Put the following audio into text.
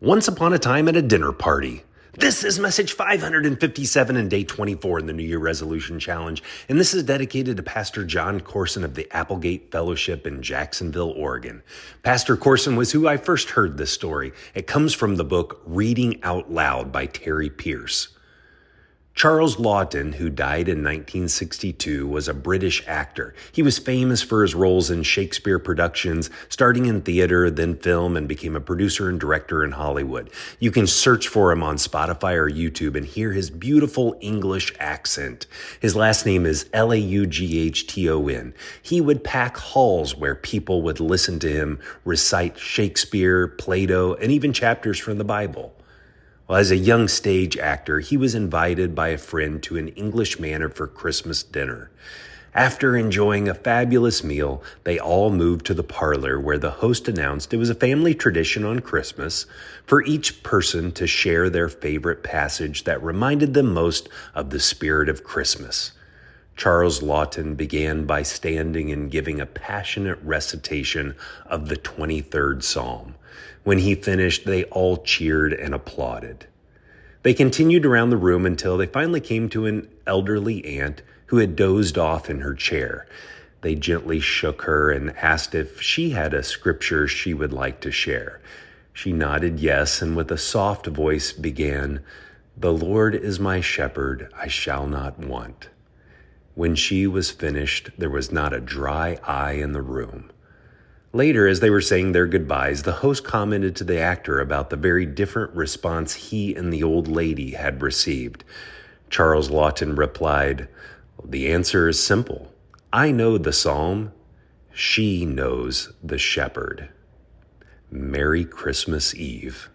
Once upon a time at a dinner party. This is message 557 and day 24 in the New Year Resolution Challenge, and this is dedicated to Pastor John Corson of the Applegate Fellowship in Jacksonville, Oregon. Pastor Corson was who I first heard this story. It comes from the book Reading Out Loud by Terry Pierce. Charles Laughton, who died in 1962, was a British actor. He was famous for his roles in Shakespeare productions, starting in theater, then film, and became a producer and director in Hollywood. You can search for him on Spotify or YouTube and hear his beautiful English accent. His last name is Laughton. He would pack halls where people would listen to him recite Shakespeare, Plato, and even chapters from the Bible. Well, as a young stage actor, he was invited by a friend to an English manor for Christmas dinner. After enjoying a fabulous meal, they all moved to the parlor where the host announced it was a family tradition on Christmas for each person to share their favorite passage that reminded them most of the spirit of Christmas. Charles Laughton began by standing and giving a passionate recitation of the 23rd Psalm. When he finished, they all cheered and applauded. They continued around the room until they finally came to an elderly aunt who had dozed off in her chair. They gently shook her and asked if she had a scripture she would like to share. She nodded yes, and with a soft voice began, "The Lord is my shepherd, I shall not want." When she was finished, there was not a dry eye in the room. Later, as they were saying their goodbyes, the host commented to the actor about the very different response he and the old lady had received. Charles Laughton replied, "The answer is simple. I know the psalm. She knows the shepherd." Merry Christmas Eve.